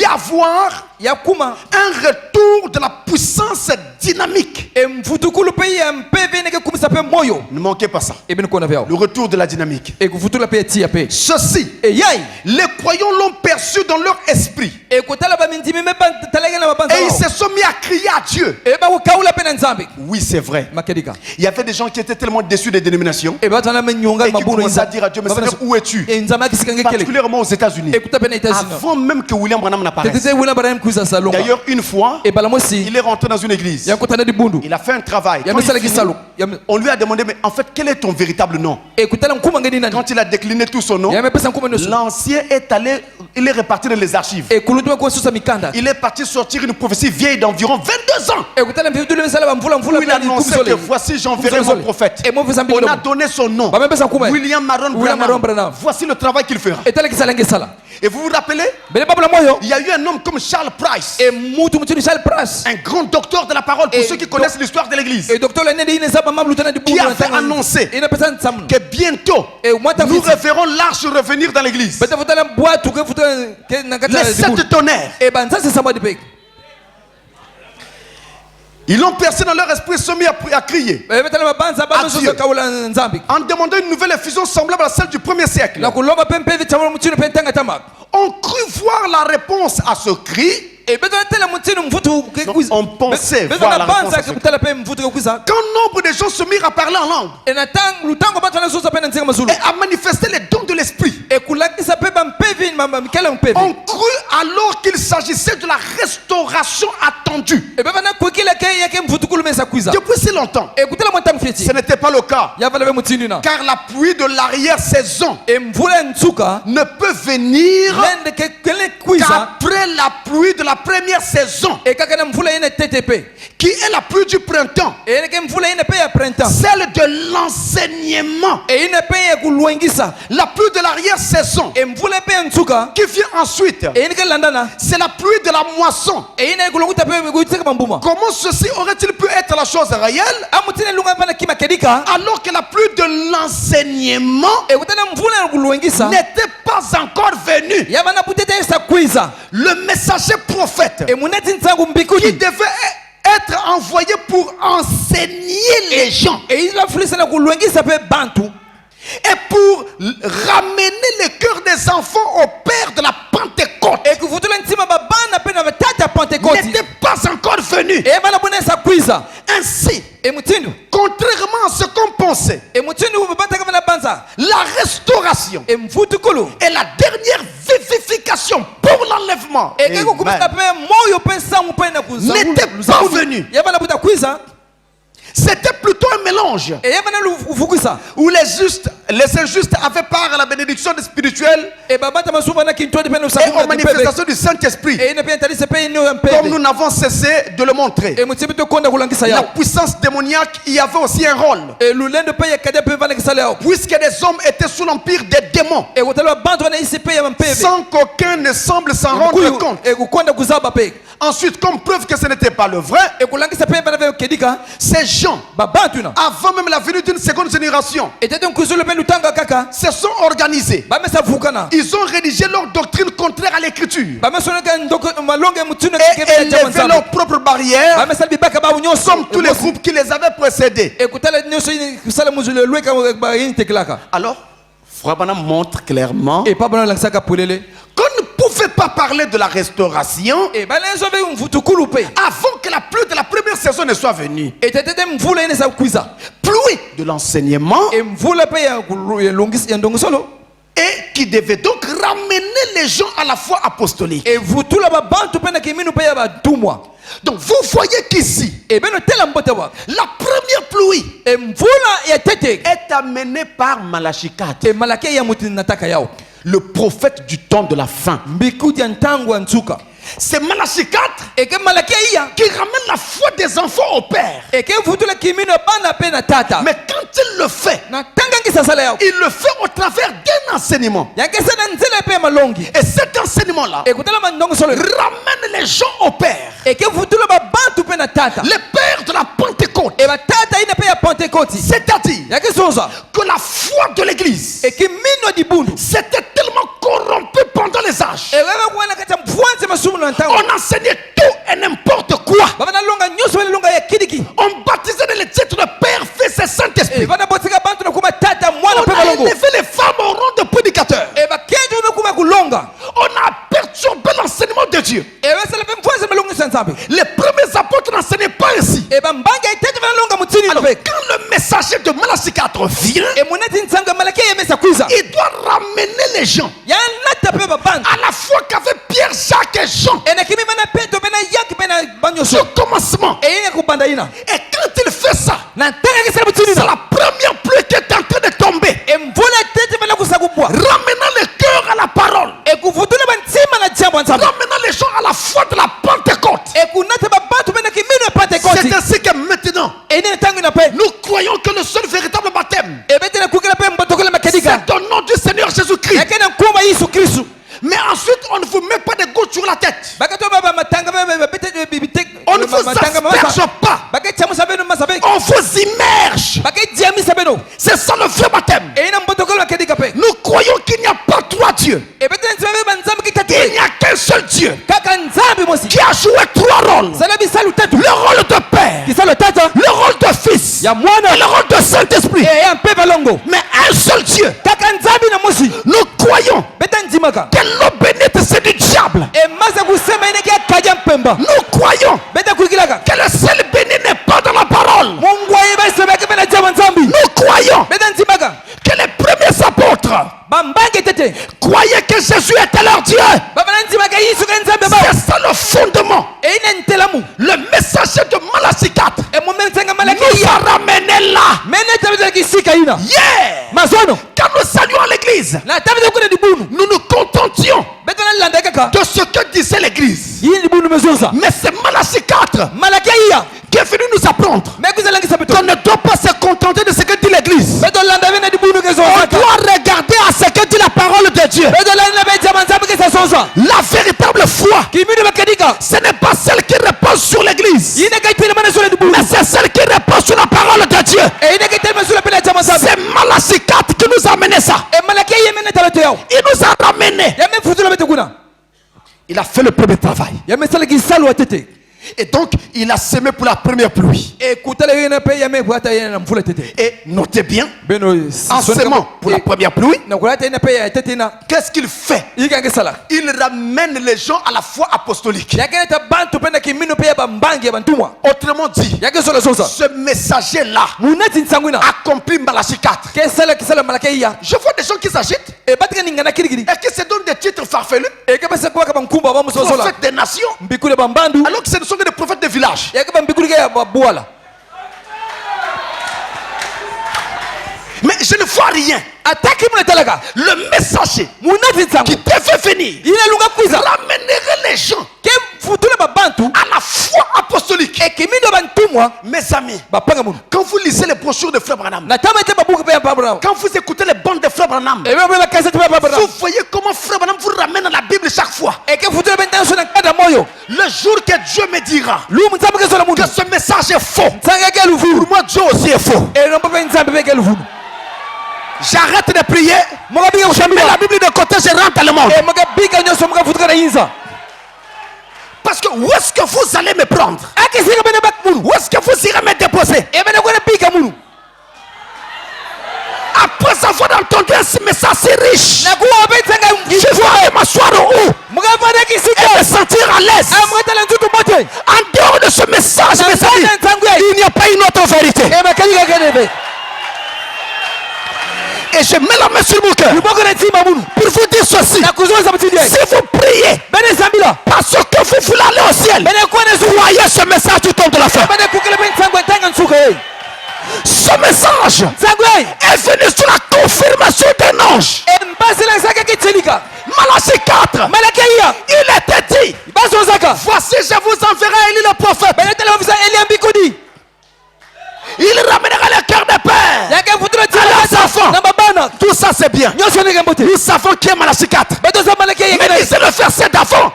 Speaker 3: avoir un retour de la puissance dynamique. Ne manquez pas ça. Le retour de la dynamique. Ceci, les croyants l'ont perçu dans leur esprit. Et ils se sont mis à crier à Dieu. Oui, c'est vrai. Il y avait des gens qui étaient tellement déçus des dénominations et qui commençaient à dire à Dieu, mais Seigneur, où es-tu? Particulièrement aux États-Unis. Avant même que William Branham n'apparaisse. D'ailleurs, une fois, il est rentré dans une église. Il a fait un travail. On lui a demandé, mais en fait, quel est ton véritable nom? Quand il a décliné tout son nom, l'ancien est allé, il est reparti dans les archives. Il est parti sortir une prophétie vieille d'environ 22 ans. Où il a annoncé que voici j'enverrai mon prophète. On a donné son nom, William Marion Branham. Voici le travail qu'il fera. Et vous vous rappelez, il y a eu un homme comme Charles Price, un grand docteur de la parole pour ceux qui connaissent l'histoire de l'église, qui a fait annoncer que bientôt nous reverrons l'arche revenir dans l'église. Les 7 tonnerres. Ils l'ont percé dans leur esprit, se mis à crier à Dieu, en demandant une nouvelle effusion semblable à celle du premier siècle. On crut voir la réponse à ce cri. On pensait voir la réponse à ce cri. Quand nombre de gens se mirent à parler en langue et à manifester les dons de l'esprit, on crut alors qu'il s'agissait de la restauration attendue. Depuis si longtemps, ce n'était pas le cas, car la pluie de l'arrière-saison ne peut venir qu'après la pluie de la première saison, qui est la pluie du printemps, celle de l'enseignement, la pluie de l'arrière-saison qui vient ensuite, c'est la pluie de la moisson. Comment ceci aurait-il pu être la chose réelle alors que la pluie de l'enseignement n'était pas encore venue? Le messager prophète qui devait être envoyé pour enseigner les gens et pour ramener le cœur des enfants au Père de la Pentecôte n'était pas encore venu. Ainsi, contrairement à ce qu'on pensait, la restauration et la dernière vivification pour l'enlèvement n'était pas venue. C'était plutôt un mélange où les injustes avaient part à la bénédiction spirituelle et aux manifestations du Saint-Esprit, comme nous n'avons cessé de le montrer. La puissance démoniaque y avait aussi un rôle, puisque les hommes étaient sous l'empire des démons sans qu'aucun ne semble s'en rendre compte. Ensuite, comme preuve que ce n'était pas le vrai, ces gens, avant même la venue d'une seconde génération, se sont organisés. Ils ont rédigé leur doctrine contraire à l'écriture et élevé leurs propres barrières, comme tous les groupes qui les avaient précédés. Alors, Frère Branham montre clairement qu'on ne pouvait pas parler de la restauration avant que la pluie de la première saison ne soit venue. Pluie de l'enseignement et qui devait donc ramener les gens à la foi apostolique. Donc vous voyez qu'ici, la première pluie est amenée par Malachie 4, le prophète du temps de la fin. C'est Malachie 4 qui ramène la foi des enfants au Père. Mais quand il le fait au travers d'un enseignement. Et cet enseignement-là ramène les gens au Père. Les pères de la Pentecôte. C'est-à-dire que la foi de l'Église s'était tellement corrompue pendant les âges. On enseignait tout et n'importe quoi. On baptisait dans les titres de Père, Fils et Saint-Esprit. On a élevé les femmes au rang de prédicateurs. On a perturbé l'enseignement de Dieu. Les premiers apôtres n'enseignaient pas ainsi. Alors, quand le messager de Malachie 4 vient, il doit ramener les gens à la foi qu'avaient Pierre, Jacques et Jean au commencement. Et quand il fait ça, c'est la première pluie qui est en train de tomber, ramenant les cœurs à la parole, ramenant les gens à la foi de la Pentecôte. C'est ainsi que maintenant nous croyons que le seul véritable baptême, c'est au nom du Seigneur Jésus-Christ. Mais ensuite, on ne vous met pas de gouttes sur la tête. On ne vous asperge pas. On vous immerge. C'est ça le vrai baptême. Nous croyons qu'il n'y a pas trois dieux. Il n'y a qu'un seul Dieu qui a joué trois rôles. Le rôle de Père, le rôle de Fils et le rôle de Saint-Esprit. Mais un seul Dieu. Nous croyons que l'eau bénite c'est du diable. Nous croyons que le sel béni n'est pas dans la parole. Nous croyons que les premiers apôtres croyaient que Jésus était leur Dieu. C'est ça le fondement. Le messager de Malachie 4 nous a ramené là. Yeah. Quand nous saluons l'église, nous nous contentions de ce que disait l'église. Mais c'est Malachie 4 qui est venu nous apprendre qu'on ne doit pas se contenter de ce que dit l'église. On doit regarder à ce que dit la parole de Dieu. La véritable foi, ce n'est pas celle qui repose sur l'église, mais c'est celle qui repose sur la parole de Dieu. C'est Malachie 4 qui nous a amené ça. Il nous a ramené. Il a fait le premier travail. Et donc, il a semé pour la première pluie. Et notez bien, en semant pour la première pluie, qu'est-ce qu'il fait? Il ramène les gens à la foi apostolique. Autrement dit, ce messager-là accomplit Malachie 4. Je vois des gens qui s'agitent et qui se donnent des titres farfelus. Prophète des nations, alors que ce ne sont que des prophètes de village. Mais je ne vois rien. Le messager qui devait venir ramènerait les gens à la foi apostolique. Mes amis, quand vous lisez les brochures de Frère Branham, quand vous écoutez les bandes de Frère Branham, vous voyez comment Frère Branham vous ramène à la Bible chaque fois. Le jour que Dieu me dira que ce message est faux, pour moi Dieu aussi est faux. J'arrête de prier, je mets la Bible de côté, je rentre dans le monde. Parce que où est-ce que vous allez me prendre? Où est-ce que vous irez me déposer? Après avoir entendu un message si riche, je vais aller m'asseoir où? Et me sentir à l'aise. En dehors de ce message, mes amis, il n'y a pas une autre vérité.
Speaker 1: Et je mets la main sur mon cœur pour vous dire ceci. Si vous priez parce que vous voulez aller au ciel, croyez ce message du temps de la fin. Ce message est venu sur la confirmation d'un ange. Malachie 4. Il était dit, voici je vous enverrai Élie le prophète. Il ramènera le cœur des pères à leurs enfants. Tout ça c'est bien. Nous savons qui est Malachie 4. Mais lisez le verset d'avant.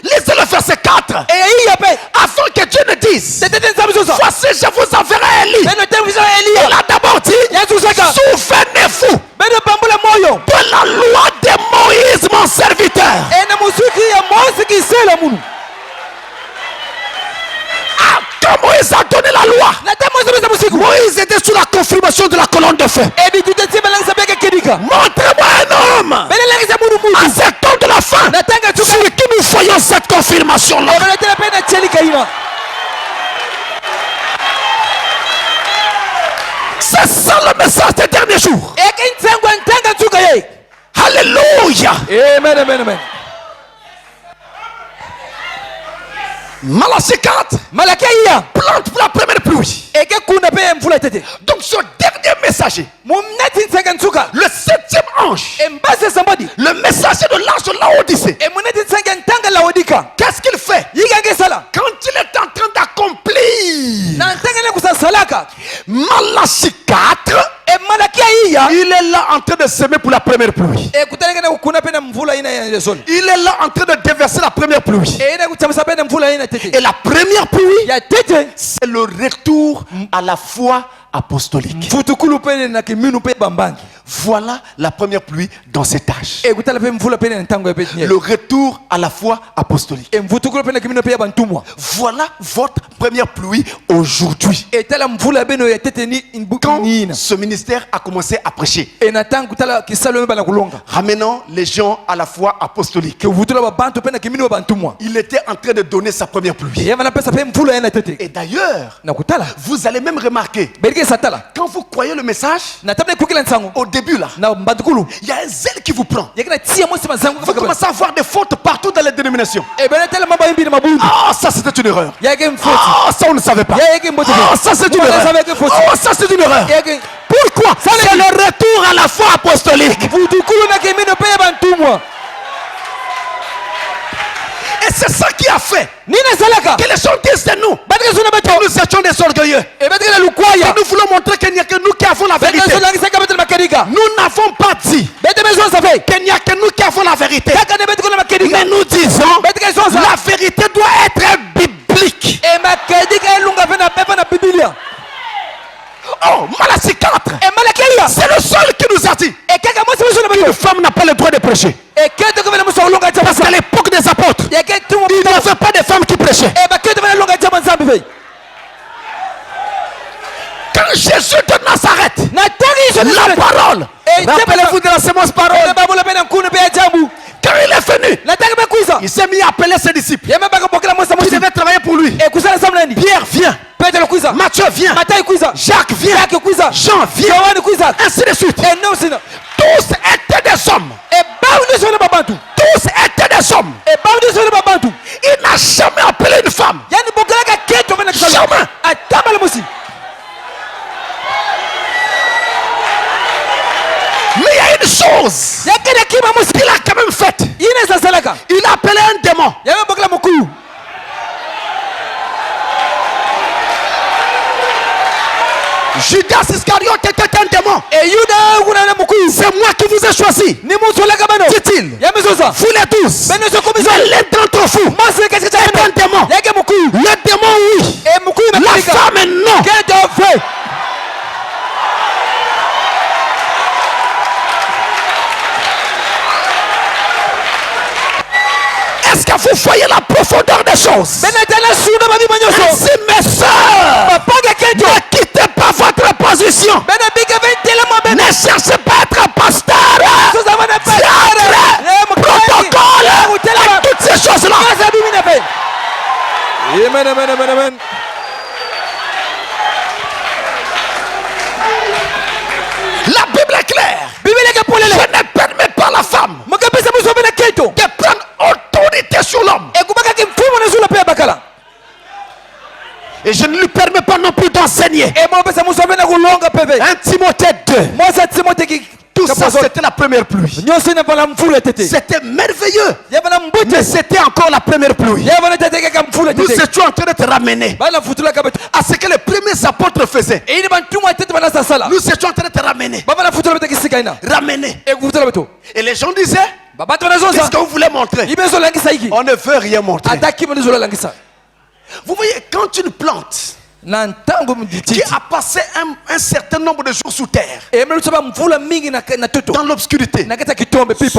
Speaker 1: Lisez le verset 4. Afin que Dieu ne dise, voici je vous enverrai Élie. Il a d'abord dit, souvenez-vous de la loi de Moïse mon serviteur. Quand Moïse a donné la loi, Moïse était sous la confirmation de la colonne de feu. Montrez-moi un homme à cet temps de la fin sur qui nous voyons cette confirmation là. C'est ça le message des derniers jours. Alléluia.
Speaker 2: Amen, amen, amen.
Speaker 1: Malachie 4 plante pour la première pluie. Donc ce dernier messager, le 7e ange, le messager de l'ange de Laodicée, qu'est-ce qu'il fait quand il est en train d'accomplir Malachie 4? Il est là en train de semer pour la première pluie. Il est là en train de déverser la première pluie. Et la première pluie, c'est le retour à la foi apostolique. Voilà la première pluie dans cet âge. Le retour à la foi apostolique. Voilà votre première pluie aujourd'hui. Quand ce ministère a commencé à prêcher, ramenant les gens à la foi apostolique, il était en train de donner sa première pluie. Et d'ailleurs, vous allez même remarquer, quand vous croyez le message, au début là, il y a un zèle qui vous prend. Vous commencez à voir des fautes partout dans les dénominations. Oh, ça c'était une erreur. Oh, ça on ne savait pas. Oh, ça c'est une erreur. Oh, ça c'est une erreur. Pourquoi? C'est le retour à la foi apostolique. Et c'est ça qui a fait que les gens disent de nous. Nous étions des orgueilleux. Et nous voulons montrer qu'il n'y a que nous qui avons la vérité. Nous n'avons pas dit qu'il n'y a que nous qui avons la vérité. Mais nous disons la vérité doit être biblique. Oh, Malachie 4. C'est le seul qui nous a dit une femme n'a pas le droit de prêcher. Parce qu'à l'époque des apôtres, il n'y avait pas de femmes qui prêchaient. Quand Jésus de Nazareth, la parole, rappelez-vous de la sémence parole, quand il est venu, il s'est mis à appeler ses disciples qui devaient travailler pour lui. Pierre vient, Matthieu vient, Jacques vient, Jean vient, ainsi de suite. Tous étaient des hommes. Tous étaient des hommes. Il n'a jamais appelé une femme. Jamais. Mais il y a une chose qu'il a quand même faite. Il a appelé un démon. Judas Iscariote était un démon. C'est moi qui vous ai choisi, dit-il. Vous les tous. Mais l'un d'entre vous est un démon. Le démon oui. La femme non. Est-ce que vous voyez la profondeur des choses? Ainsi mes sœurs, ne quittez pas votre position. Ne cherchez pas à être pasteur, diacre, protocole, et toutes ces choses-là.
Speaker 2: Amen, amen, amen, amen.
Speaker 1: La Timothée 2. Tout ça, c'était la première pluie. C'était merveilleux. Mais c'était encore la première pluie. Nous étions en train de te ramener à ce que les premiers apôtres faisaient. Nous étions en train de te ramener. Ramener. Et les gens disaient, qu'est-ce que vous voulez montrer? On ne veut rien montrer. Vous voyez, quand une plante qui a passé un certain nombre de jours sous terre, dans l'obscurité,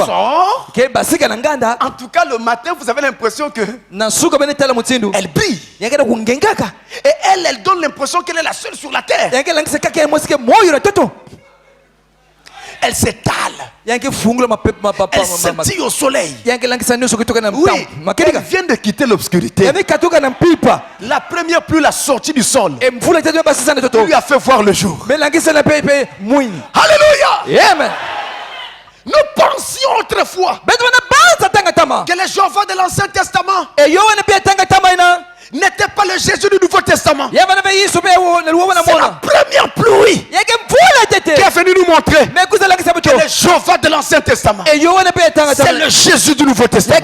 Speaker 1: sort. En tout cas, le matin, vous avez l'impression que elle brille. Et elle donne l'impression qu'elle est la seule sur la terre. Elle s'étale. Elle scintille au soleil. Oui, elle vient de quitter l'obscurité. La première pluie l'a sortie du sol. Lui a fait voir le jour. Alléluia. Amen. Nous pensions autrefois que les Jéhovah de l'Ancien Testament n'était pas le Jésus du Nouveau Testament. C'est la première pluie qui est venue nous montrer que le Jéhovah de l'Ancien Testament, c'est le Jésus du Nouveau Testament.